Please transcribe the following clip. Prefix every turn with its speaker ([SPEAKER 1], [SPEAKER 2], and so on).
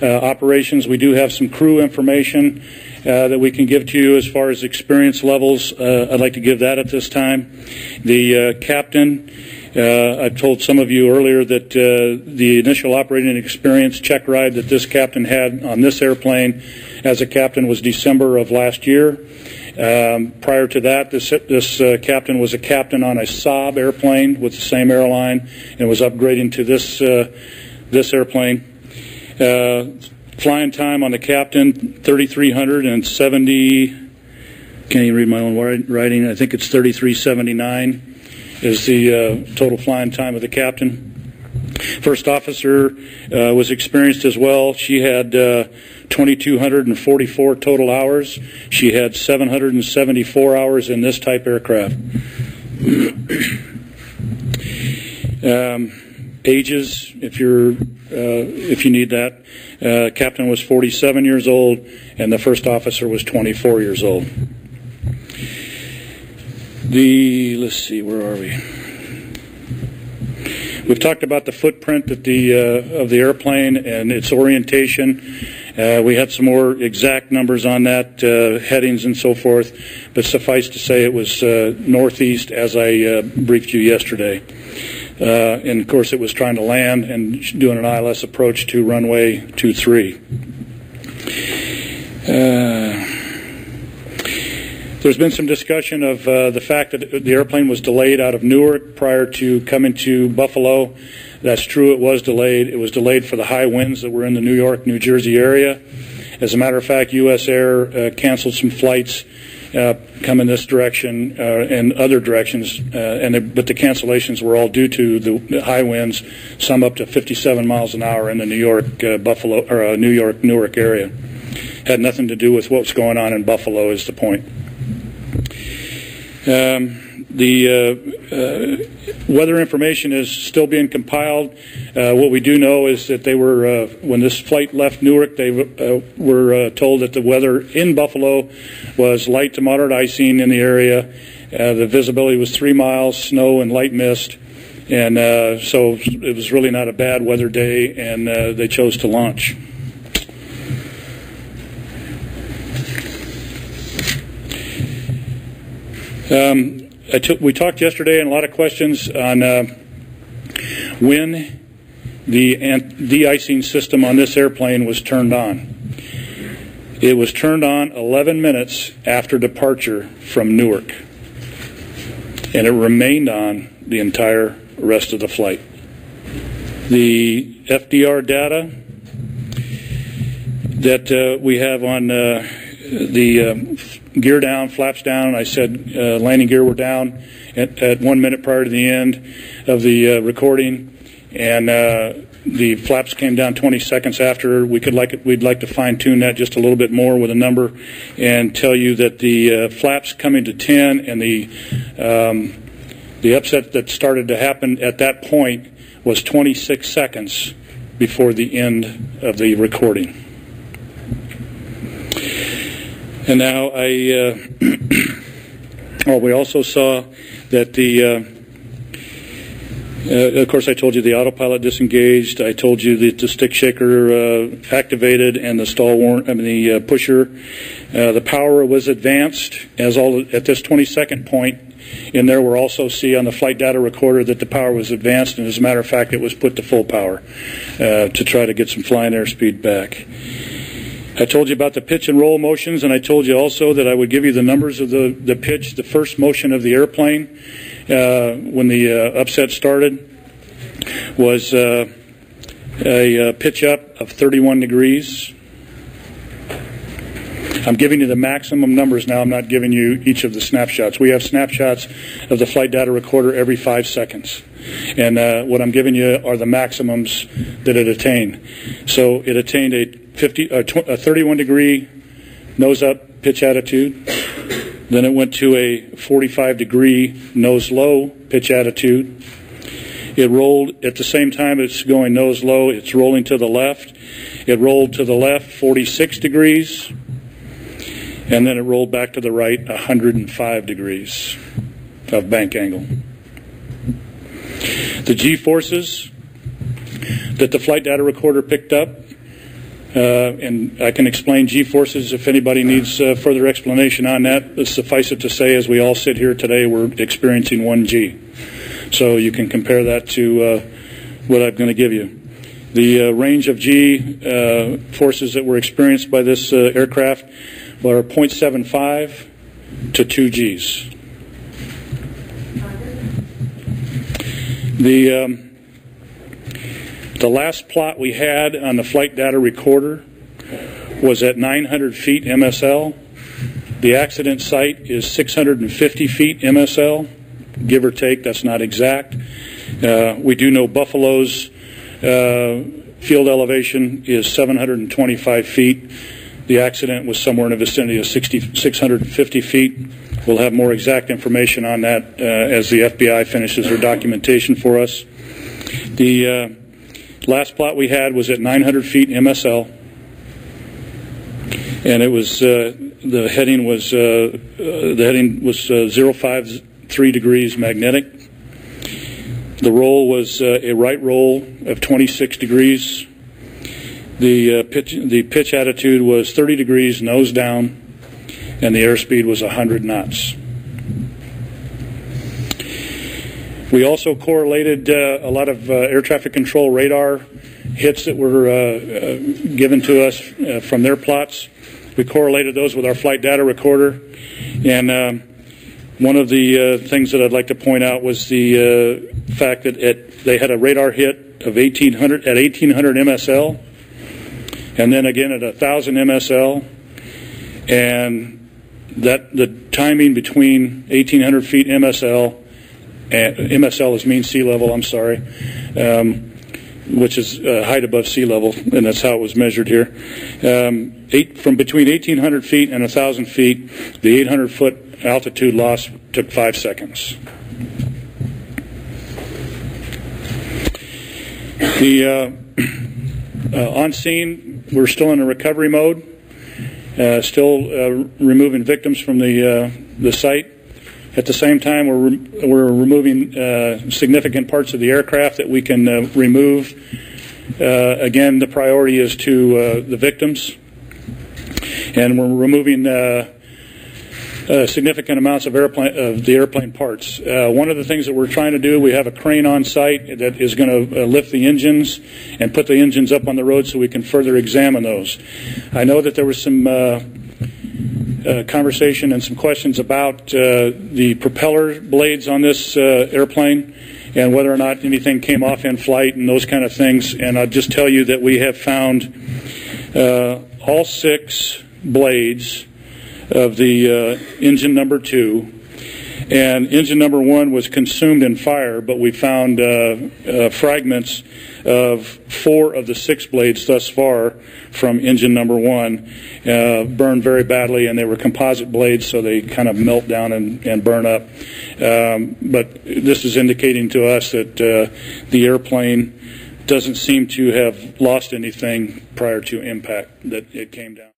[SPEAKER 1] operations. We do have some crew information that we can give to you as far as experience levels. I'd like to give that at this time. The captain, I told some of you earlier that the initial operating experience check ride that this captain had on this airplane as a captain was December of last year. Prior to that, this captain was a captain on a Saab airplane with the same airline and was upgrading to this airplane. Flying time on the captain, 3,370. Can't even read my own writing. I think it's 3,379 is the total flying time of the captain. First officer was experienced as well. She had 2,244 total hours. She had 774 hours in this type aircraft. Ages, if you need that, captain was 47 years old, and the first officer was 24 years old. Let's see, where are we? We've talked about the footprint of the airplane and its orientation. We had some more exact numbers on that, headings and so forth, but suffice to say it was northeast as I briefed you yesterday. And of course it was trying to land and doing an ILS approach to runway 23. There's been some discussion of the fact that the airplane was delayed out of Newark prior to coming to Buffalo. That's true, it was delayed. It was delayed for the high winds that were in the New York, New Jersey area. As a matter of fact, U.S. Air canceled some flights coming this direction and other directions, but the cancellations were all due to the high winds, some up to 57 miles an hour in the New York, New York, Newark area. Had nothing to do with what's going on in Buffalo is the point. The weather information is still being compiled. What we do know is that they were, when this flight left Newark, they were told that the weather in Buffalo was light to moderate icing in the area. The visibility was 3 miles, snow and light mist, and so it was really not a bad weather day, and they chose to launch. We talked yesterday and a lot of questions on when the de-icing system on this airplane was turned on. It was turned on 11 minutes after departure from Newark, and it remained on the entire rest of the flight. The FDR data that we have on the gear down, flaps down. I said landing gear were down at 1 minute prior to the end of the recording, and the flaps came down 20 seconds after. We'd like to fine-tune that just a little bit more with a number and tell you that the flaps coming to 10 and the upset that started to happen at that point was 26 seconds before the end of the recording. And now we also saw that of course I told you the autopilot disengaged. I told you that the stick shaker activated and the the pusher. The power was advanced at this 20-second point. In there we'll also see on the flight data recorder that the power was advanced, and as a matter of fact it was put to full power to try to get some flying airspeed back. I told you about the pitch and roll motions, and I told you also that I would give you the numbers of the pitch, the first motion of the airplane when the upset started was a pitch up of 31 degrees. I'm giving you the maximum numbers now. I'm not giving you each of the snapshots. We have snapshots of the flight data recorder every 5 seconds. And what I'm giving you are the maximums that it attained. So it attained a 31 degree nose up pitch attitude. Then it went to a 45 degree nose low pitch attitude. It rolled at the same time it's going nose low, it's rolling to the left. It rolled to the left 46 degrees. And then it rolled back to the right 105 degrees of bank angle. The G-forces that the flight data recorder picked up And I can explain G-forces if anybody needs further explanation on that. But suffice it to say, as we all sit here today, we're experiencing 1 G. So you can compare that to what I'm going to give you. The range of G forces that were experienced by this aircraft were 0.75 to 2 Gs. The last plot we had on the flight data recorder was at 900 feet MSL. The accident site is 650 feet MSL, give or take. That's not exact. We do know Buffalo's field elevation is 725 feet. The accident was somewhere in the vicinity of 650 feet. We'll have more exact information on that as the FBI finishes their documentation for us. The last plot we had was at 900 feet MSL, and it was the heading was 053 degrees magnetic. The roll was a right roll of 26 degrees. The pitch attitude was 30 degrees nose down, and the airspeed was 100 knots. We also correlated a lot of air traffic control radar hits that were given to us from their plots. We correlated those with our flight data recorder, and one of the things that I'd like to point out was the fact that they had a radar hit of 1800 MSL, and then again at 1000 MSL, and that the timing between 1800 feet MSL and MSL is mean sea level, I'm sorry, which is height above sea level, and that's how it was measured here. From between 1800 feet and 1000 feet, the 800-foot altitude loss took 5 seconds. On scene, we're still in a recovery mode, still removing victims from the site. At the same time, we're removing significant parts of the aircraft that we can remove. Again, the priority is to the victims, and we're removing significant amounts of the airplane parts. One of the things that we're trying to do, we have a crane on site that is going to lift the engines and put the engines up on the road so we can further examine those. I know that there was some conversation and some questions about the propeller blades on this airplane and whether or not anything came off in flight and those kind of things. And I'll just tell you that we have found all 6 blades of the engine number 2, and engine number 1 was consumed in fire, but we found fragments of 4 of the 6 blades thus far from engine number 1 burned very badly, and they were composite blades, so they kind of melt down and burn up. But this is indicating to us that the airplane doesn't seem to have lost anything prior to impact, that it came down.